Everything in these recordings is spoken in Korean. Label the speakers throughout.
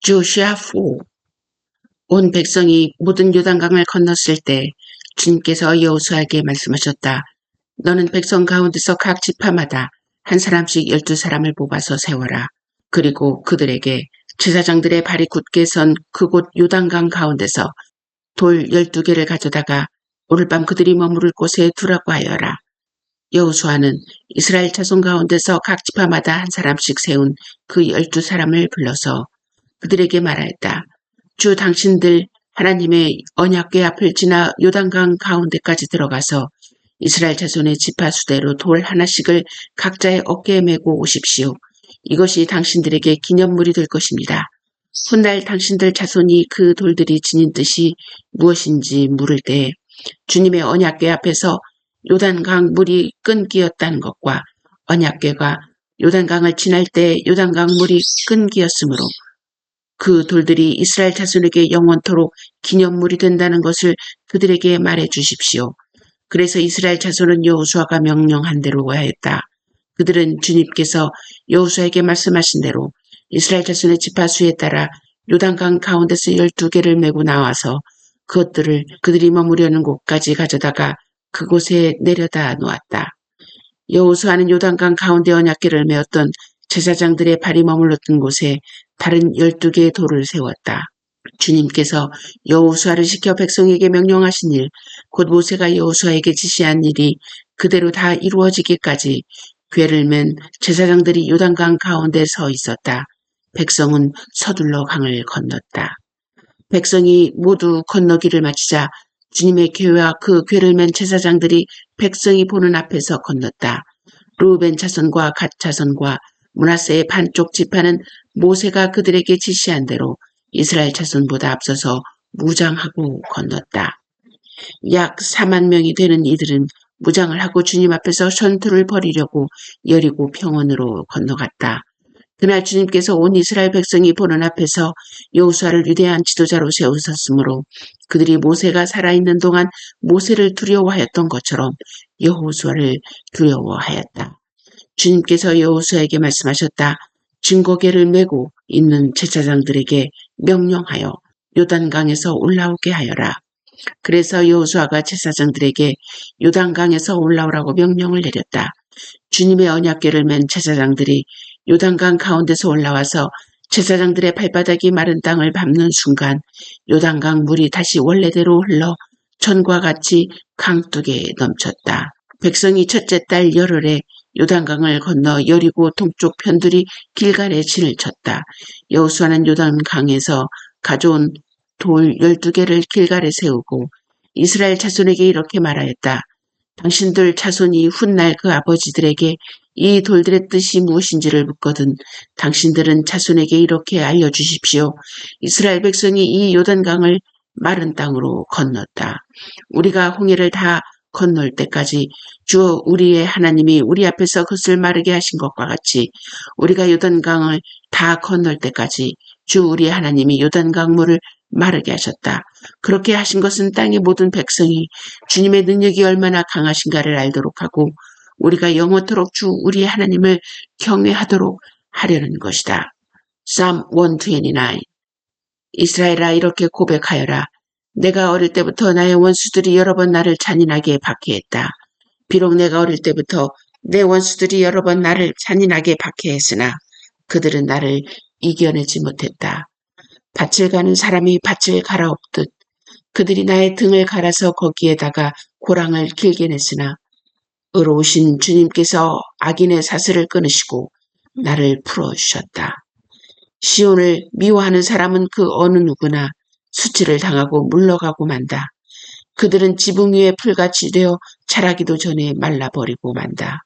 Speaker 1: 조슈아 4. 온 백성이 모든 요단강을 건넜을 때 주님께서 여호수아에게 말씀하셨다. 너는 백성 가운데서 각 지파마다 한 사람씩 12사람을 뽑아서 세워라. 그리고 그들에게 제사장들의 발이 굳게 선 그곳 요단강 가운데서 돌 12개를 가져다가 오늘 밤 그들이 머무를 곳에 두라고 하여라. 여호수아는 이스라엘 자손 가운데서 각 지파마다 한 사람씩 세운 그 12사람을 불러서 그들에게 말하였다. 주 당신들 하나님의 언약궤 앞을 지나 요단강 가운데까지 들어가서 이스라엘 자손의 지파 수대로 돌 하나씩을 각자의 어깨에 메고 오십시오. 이것이 당신들에게 기념물이 될 것입니다. 훗날 당신들 자손이 그 돌들이 지닌 뜻이 무엇인지 물을 때 주님의 언약궤 앞에서 요단강 물이 끈기였다는 것과 언약궤가 요단강을 지날 때 요단강 물이 끈기였으므로 그 돌들이 이스라엘 자손에게 영원토록 기념물이 된다는 것을 그들에게 말해 주십시오. 그래서 이스라엘 자손은 여호수아가 명령한 대로 하였다. 그들은 주님께서 여호수아에게 말씀하신 대로 이스라엘 자손의 지파수에 따라 요단강 가운데서 12개를 메고 나와서 그것들을 그들이 머무려는 곳까지 가져다가 그곳에 내려다 놓았다. 여호수아는 요단강 가운데 언약궤를 메었던 제사장들의 발이 머물렀던 곳에 다른 12개의 돌을 세웠다. 주님께서 여호수아를 시켜 백성에게 명령하신 일, 곧 모세가 여호수아에게 지시한 일이 그대로 다 이루어지기까지 궤를 맨 제사장들이 요단강 가운데 서 있었다. 백성은 서둘러 강을 건넜다. 백성이 모두 건너기를 마치자 주님의 궤와 그 궤를 맨 제사장들이 백성이 보는 앞에서 건넜다. 르우벤 자손과 갓 자손과 므낫세의 반쪽 지파는 모세가 그들에게 지시한 대로 이스라엘 자손보다 앞서서 무장하고 건넜다. 약 4만 명이 되는 이들은 무장을 하고 주님 앞에서 전투를 벌이려고 여리고 평원으로 건너갔다. 그날 주님께서 온 이스라엘 백성이 보는 앞에서 여호수아를 위대한 지도자로 세우셨으므로 그들이 모세가 살아있는 동안 모세를 두려워하였던 것처럼 여호수아를 두려워하였다. 주님께서 여호수아에게 말씀하셨다. 증거궤를 메고 있는 제사장들에게 명령하여 요단강에서 올라오게 하여라. 그래서 여호수아가 제사장들에게 요단강에서 올라오라고 명령을 내렸다. 주님의 언약궤를 맨 제사장들이 요단강 가운데서 올라와서 제사장들의 발바닥이 마른 땅을 밟는 순간 요단강 물이 다시 원래대로 흘러 전과 같이 강둑에 넘쳤다. 백성이 첫째 달 열흘에 요단강을 건너 여리고 동쪽 편들이 길갈에 진을 쳤다. 여호수아는 요단강에서 가져온 돌 12개를 길갈에 세우고 이스라엘 자손에게 이렇게 말하였다. 당신들 자손이 훗날 그 아버지들에게 이 돌들의 뜻이 무엇인지를 묻거든 당신들은 자손에게 이렇게 알려주십시오. 이스라엘 백성이 이 요단강을 마른 땅으로 건넜다. 우리가 홍해를 다 건널 때까지 주 우리의 하나님이 우리 앞에서 그것을 마르게 하신 것과 같이 우리가 요단강을 다 건널 때까지 주 우리의 하나님이 요단강 물을 마르게 하셨다. 그렇게 하신 것은 땅의 모든 백성이 주님의 능력이 얼마나 강하신가를 알도록 하고 우리가 영원토록 주 우리의 하나님을 경외하도록 하려는 것이다. Psalm 129. 이스라엘아 이렇게 고백하여라. 내가 어릴 때부터 나의 원수들이 여러 번 나를 잔인하게 박해했다. 비록 내가 어릴 때부터 내 원수들이 여러 번 나를 잔인하게 박해했으나 그들은 나를 이겨내지 못했다. 밭을 가는 사람이 밭을 갈아엎듯 그들이 나의 등을 갈아서 거기에다가 고랑을 길게 냈으나 의로우신 주님께서 악인의 사슬을 끊으시고 나를 풀어주셨다. 시온을 미워하는 사람은 그 어느 누구나 수치를 당하고 물러가고 만다. 그들은 지붕 위에 풀같이 되어 자라기도 전에 말라버리고 만다.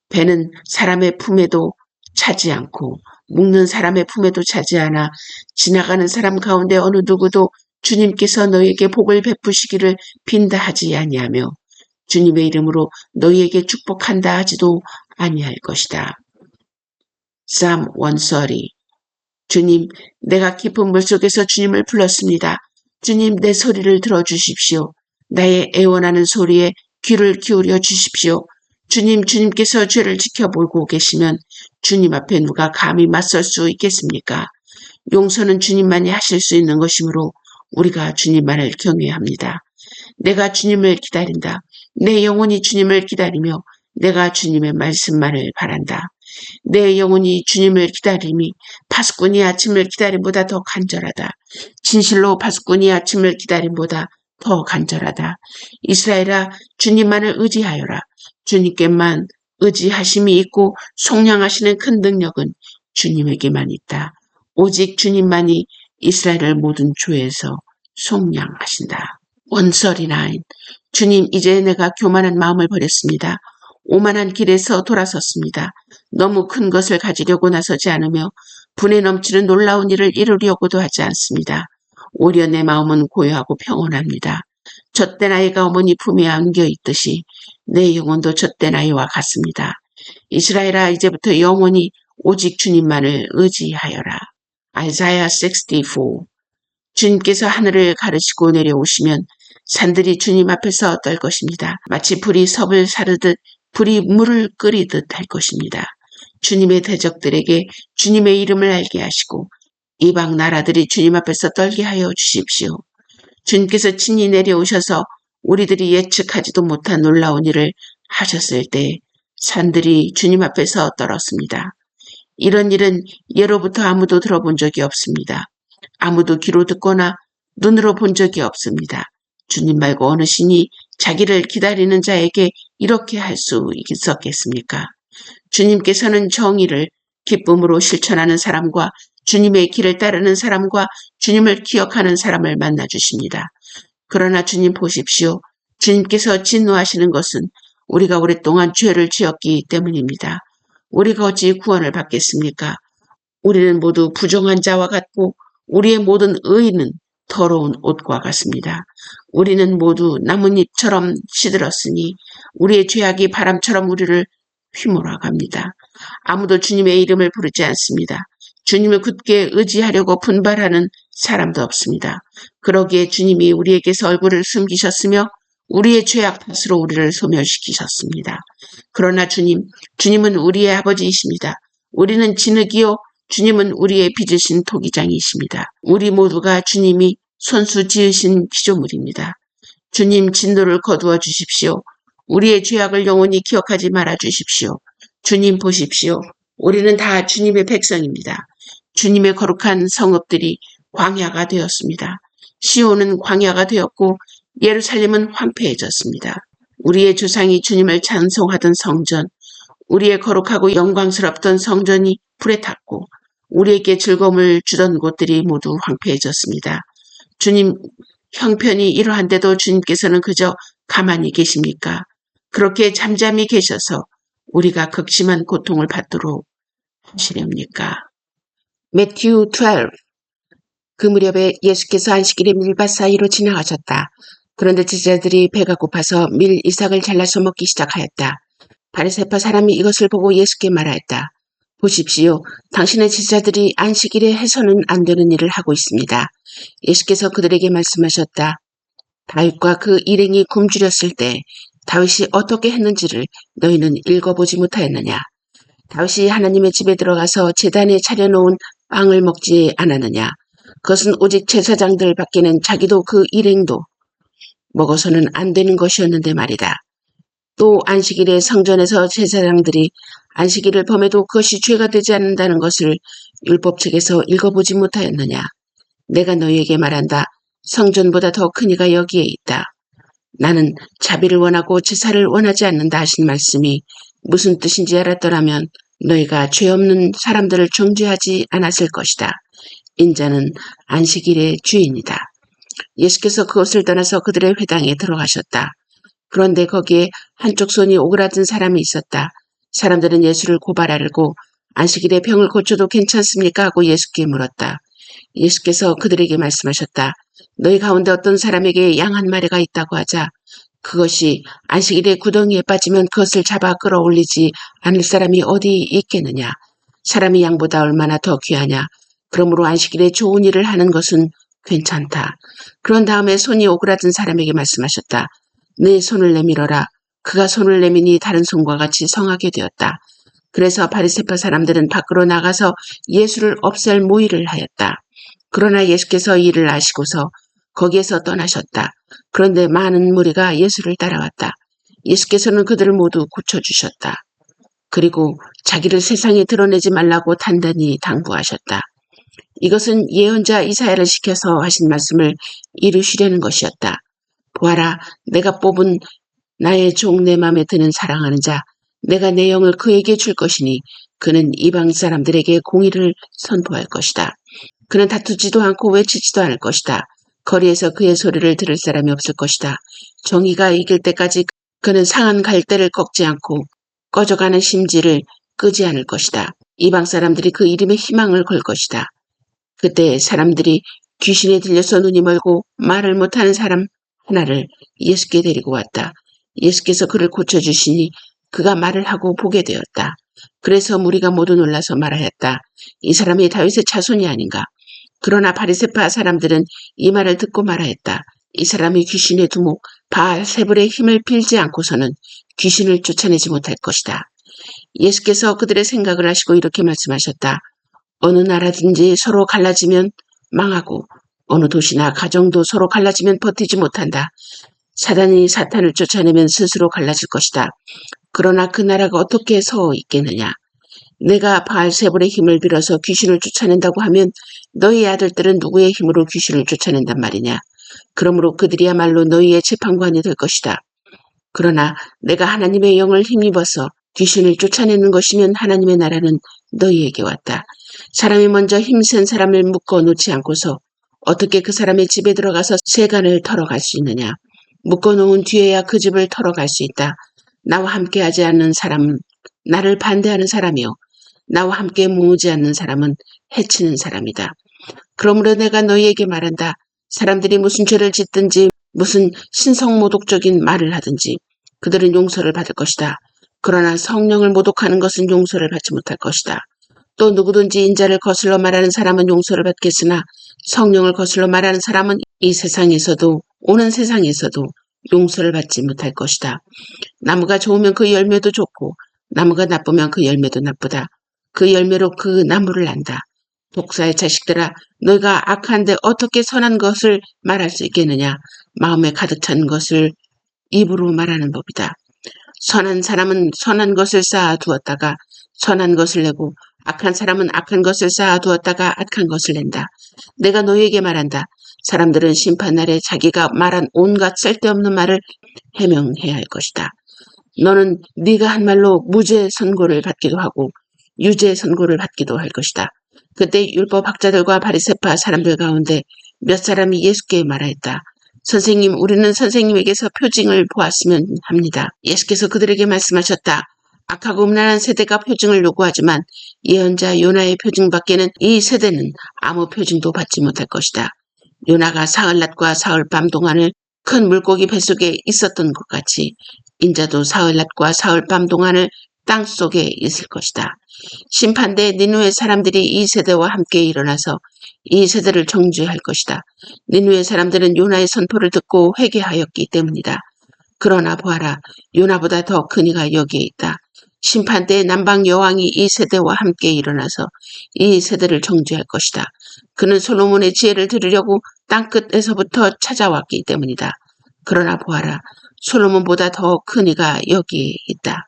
Speaker 1: 배는 사람의 품에도 차지 않고 묵는 사람의 품에도 차지 않아 지나가는 사람 가운데 어느 누구도 주님께서 너희에게 복을 베푸시기를 빈다 하지 아니하며 주님의 이름으로 너희에게 축복한다 하지도 아니할 것이다. Psalm 130. 주님, 내가 깊은 물속에서 주님을 불렀습니다. 주님, 내 소리를 들어주십시오. 나의 애원하는 소리에 귀를 기울여 주십시오. 주님께서 죄를 지켜보고 계시면 주님 앞에 누가 감히 맞설 수 있겠습니까? 용서는 주님만이 하실 수 있는 것이므로 우리가 주님만을 경외해야 합니다. 내가 주님을 기다린다. 내 영혼이 주님을 기다리며 내가 주님의 말씀만을 바란다. 내 영혼이 주님을 기다림이 파수꾼이 아침을 기다림보다 더 간절하다. 진실로 파수꾼이 아침을 기다림보다 더 간절하다. 이스라엘아, 주님만을 의지하여라. 주님께만 의지하심이 있고 속량하시는 큰 능력은 주님에게만 있다. 오직 주님만이 이스라엘을 모든 죄에서 속량하신다. 139. 주님, 이제 내가 교만한 마음을 버렸습니다. 오만한 길에서 돌아섰습니다. 너무 큰 것을 가지려고 나서지 않으며 분에 넘치는 놀라운 일을 이루려고도 하지 않습니다. 오히려 내 마음은 고요하고 평온합니다. 젖된 아이가 어머니 품에 안겨 있듯이 내 영혼도 젖된 아이와 같습니다. 이스라엘아, 이제부터 영원히 오직 주님만을 의지하여라. 아이사야 64. 주님께서 하늘을 가르시고 내려오시면 산들이 주님 앞에서 떨 것입니다. 마치 불이 섭을 사르듯 불이 물을 끓이듯 할 것입니다. 주님의 대적들에게 주님의 이름을 알게 하시고 이방 나라들이 주님 앞에서 떨게 하여 주십시오. 주님께서 친히 내려오셔서 우리들이 예측하지도 못한 놀라운 일을 하셨을 때 산들이 주님 앞에서 떨었습니다. 이런 일은 예로부터 아무도 들어본 적이 없습니다. 아무도 귀로 듣거나 눈으로 본 적이 없습니다. 주님 말고 어느 신이 자기를 기다리는 자에게 이렇게 할 수 있었겠습니까? 주님께서는 정의를 기쁨으로 실천하는 사람과 주님의 길을 따르는 사람과 주님을 기억하는 사람을 만나 주십니다. 그러나 주님 보십시오. 주님께서 진노하시는 것은 우리가 오랫동안 죄를 지었기 때문입니다. 우리가 어찌 구원을 받겠습니까? 우리는 모두 부정한 자와 같고 우리의 모든 의는 더러운 옷과 같습니다. 우리는 모두 나뭇잎처럼 시들었으니 우리의 죄악이 바람처럼 우리를 휘몰아갑니다. 아무도 주님의 이름을 부르지 않습니다. 주님을 굳게 의지하려고 분발하는 사람도 없습니다. 그러기에 주님이 우리에게서 얼굴을 숨기셨으며 우리의 죄악 탓으로 우리를 소멸시키셨습니다. 그러나 주님은 우리의 아버지이십니다. 우리는 진흙이요 주님은 우리의 빚으신 토기장이십니다. 우리 모두가 주님이 손수 지으신 피조물입니다. 주님 진노를 거두어 주십시오. 우리의 죄악을 영원히 기억하지 말아 주십시오. 주님 보십시오. 우리는 다 주님의 백성입니다. 주님의 거룩한 성읍들이 광야가 되었습니다. 시온은 광야가 되었고 예루살렘은 황폐해졌습니다. 우리의 조상이 주님을 찬송하던 성전, 우리의 거룩하고 영광스럽던 성전이 불에 탔고 우리에게 즐거움을 주던 곳들이 모두 황폐해졌습니다. 주님 형편이 이러한데도 주님께서는 그저 가만히 계십니까? 그렇게 잠잠히 계셔서 우리가 극심한 고통을 받도록 하시렵니까? 매튜 12. 그 무렵에 예수께서 안식일에 밀밭 사이로 지나가셨다. 그런데 제자들이 배가 고파서 밀 이삭을 잘라서 먹기 시작하였다. 바리새파 사람이 이것을 보고 예수께 말하였다. 보십시오. 당신의 제자들이 안식일에 해서는 안 되는 일을 하고 있습니다. 예수께서 그들에게 말씀하셨다. 다윗과 그 일행이 굶주렸을 때 다윗이 어떻게 했는지를 너희는 읽어보지 못하였느냐. 다윗이 하나님의 집에 들어가서 제단에 차려놓은 빵을 먹지 않았느냐. 그것은 오직 제사장들 밖에는 자기도 그 일행도 먹어서는 안 되는 것이었는데 말이다. 또 안식일에 성전에서 제사장들이 안식일을 범해도 그것이 죄가 되지 않는다는 것을 율법책에서 읽어보지 못하였느냐. 내가 너희에게 말한다. 성전보다 더 큰 이가 여기에 있다. 나는 자비를 원하고 제사를 원하지 않는다 하신 말씀이 무슨 뜻인지 알았더라면 너희가 죄 없는 사람들을 정죄하지 않았을 것이다. 인자는 안식일의 주인이다. 예수께서 그것을 떠나서 그들의 회당에 들어가셨다. 그런데 거기에 한쪽 손이 오그라든 사람이 있었다. 사람들은 예수를 고발하려고 안식일에 병을 고쳐도 괜찮습니까? 하고 예수께 물었다. 예수께서 그들에게 말씀하셨다. 너희 가운데 어떤 사람에게 양 한 마리가 있다고 하자. 그것이 안식일에 구덩이에 빠지면 그것을 잡아 끌어올리지 않을 사람이 어디 있겠느냐. 사람이 양보다 얼마나 더 귀하냐. 그러므로 안식일에 좋은 일을 하는 것은 괜찮다. 그런 다음에 손이 오그라든 사람에게 말씀하셨다. 내 손을 내밀어라. 그가 손을 내미니 다른 손과 같이 성하게 되었다. 그래서 바리새파 사람들은 밖으로 나가서 예수를 없앨 모의를 하였다. 그러나 예수께서 이를 아시고서 거기에서 떠나셨다. 그런데 많은 무리가 예수를 따라왔다. 예수께서는 그들을 모두 고쳐주셨다. 그리고 자기를 세상에 드러내지 말라고 단단히 당부하셨다. 이것은 예언자 이사야를 시켜서 하신 말씀을 이루시려는 것이었다. 보아라, 내가 뽑은 나의 종 내 맘에 드는 사랑하는 자, 내가 내 영을 그에게 줄 것이니 그는 이방 사람들에게 공의를 선포할 것이다. 그는 다투지도 않고 외치지도 않을 것이다. 거리에서 그의 소리를 들을 사람이 없을 것이다. 정의가 이길 때까지 그는 상한 갈대를 꺾지 않고 꺼져가는 심지를 끄지 않을 것이다. 이방 사람들이 그 이름에 희망을 걸 것이다. 그때 사람들이 귀신에 들려서 눈이 멀고 말을 못하는 사람 하나를 예수께 데리고 왔다. 예수께서 그를 고쳐주시니 그가 말을 하고 보게 되었다. 그래서 무리가 모두 놀라서 말하였다. 이 사람이 다윗의 자손이 아닌가. 그러나 바리새파 사람들은 이 말을 듣고 말하였다. 이 사람이 귀신의 두목 바알세불의 힘을 빌지 않고서는 귀신을 쫓아내지 못할 것이다. 예수께서 그들의 생각을 하시고 이렇게 말씀하셨다. 어느 나라든지 서로 갈라지면 망하고 어느 도시나 가정도 서로 갈라지면 버티지 못한다. 사단이 사탄을 쫓아내면 스스로 갈라질 것이다. 그러나 그 나라가 어떻게 서 있겠느냐. 내가 바알세불의 힘을 빌어서 귀신을 쫓아낸다고 하면 너희 아들들은 누구의 힘으로 귀신을 쫓아낸단 말이냐. 그러므로 그들이야말로 너희의 재판관이 될 것이다. 그러나 내가 하나님의 영을 힘입어서 귀신을 쫓아내는 것이면 하나님의 나라는 너희에게 왔다. 사람이 먼저 힘센 사람을 묶어 놓지 않고서 어떻게 그 사람의 집에 들어가서 세간을 털어갈 수 있느냐. 묶어 놓은 뒤에야 그 집을 털어갈 수 있다. 나와 함께하지 않는 사람은 나를 반대하는 사람이요. 나와 함께 모으지 않는 사람은 해치는 사람이다. 그러므로 내가 너희에게 말한다. 사람들이 무슨 죄를 짓든지 무슨 신성모독적인 말을 하든지 그들은 용서를 받을 것이다. 그러나 성령을 모독하는 것은 용서를 받지 못할 것이다. 또 누구든지 인자를 거슬러 말하는 사람은 용서를 받겠으나 성령을 거슬러 말하는 사람은 이 세상에서도 오는 세상에서도 용서를 받지 못할 것이다. 나무가 좋으면 그 열매도 좋고 나무가 나쁘면 그 열매도 나쁘다. 그 열매로 그 나무를 안다. 독사의 자식들아, 너희가 악한데 어떻게 선한 것을 말할 수 있겠느냐. 마음에 가득 찬 것을 입으로 말하는 법이다. 선한 사람은 선한 것을 쌓아두었다가 선한 것을 내고 악한 사람은 악한 것을 쌓아두었다가 악한 것을 낸다. 내가 너희에게 말한다. 사람들은 심판날에 자기가 말한 온갖 쓸데없는 말을 해명해야 할 것이다. 너는 네가 한 말로 무죄 선고를 받기도 하고 유죄 선고를 받기도 할 것이다. 그때 율법학자들과 바리새파 사람들 가운데 몇 사람이 예수께 말하였다. 선생님, 우리는 선생님에게서 표징을 보았으면 합니다. 예수께서 그들에게 말씀하셨다. 악하고 음란한 세대가 표징을 요구하지만 예언자 요나의 표징밖에는 이 세대는 아무 표징도 받지 못할 것이다. 요나가 사흘낮과 사흘밤 동안을 큰 물고기 뱃속에 있었던 것 같이 인자도 사흘낮과 사흘밤 동안을 땅속에 있을 것이다. 심판대 니누의 사람들이 이 세대와 함께 일어나서 이 세대를 정죄할 것이다. 니누의 사람들은 요나의 선포를 듣고 회개하였기 때문이다. 그러나 보아라, 요나보다 더 큰 이가 여기에 있다. 심판대 남방 여왕이 이 세대와 함께 일어나서 이 세대를 정죄할 것이다. 그는 솔로몬의 지혜를 들으려고 땅끝에서부터 찾아왔기 때문이다. 그러나 보아라, 솔로몬보다 더 큰 이가 여기에 있다.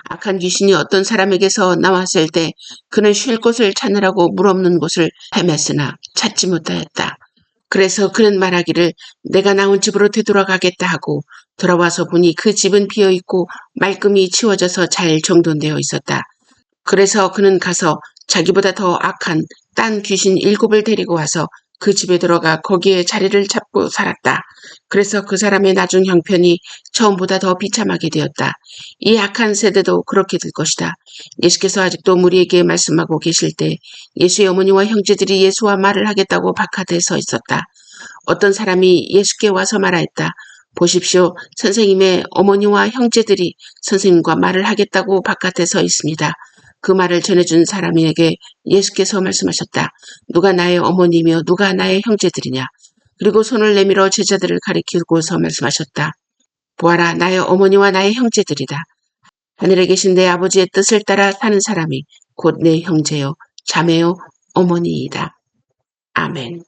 Speaker 1: 악한 귀신이 어떤 사람에게서 나왔을 때 그는 쉴 곳을 찾느라고 물 없는 곳을 헤맸으나 찾지 못하였다. 그래서 그는 말하기를 내가 나온 집으로 되돌아가겠다 하고 돌아와서 보니 그 집은 비어있고 말끔히 치워져서 잘 정돈되어 있었다. 그래서 그는 가서 자기보다 더 악한 딴 귀신 7을 데리고 와서 그 집에 들어가 거기에 자리를 잡고 살았다. 그래서 그 사람의 나중 형편이 처음보다 더 비참하게 되었다. 이 악한 세대도 그렇게 될 것이다. 예수께서 아직도 무리에게 말씀하고 계실 때 예수의 어머니와 형제들이 예수와 말을 하겠다고 바깥에 서 있었다. 어떤 사람이 예수께 와서 말하였다. 보십시오. 선생님의 어머니와 형제들이 선생님과 말을 하겠다고 바깥에 서 있습니다. 그 말을 전해준 사람에게 예수께서 말씀하셨다. 누가 나의 어머니며 누가 나의 형제들이냐. 그리고 손을 내밀어 제자들을 가리키고서 말씀하셨다. 보아라, 나의 어머니와 나의 형제들이다. 하늘에 계신 내 아버지의 뜻을 따라 사는 사람이 곧 내 형제요, 자매요, 어머니이다. 아멘.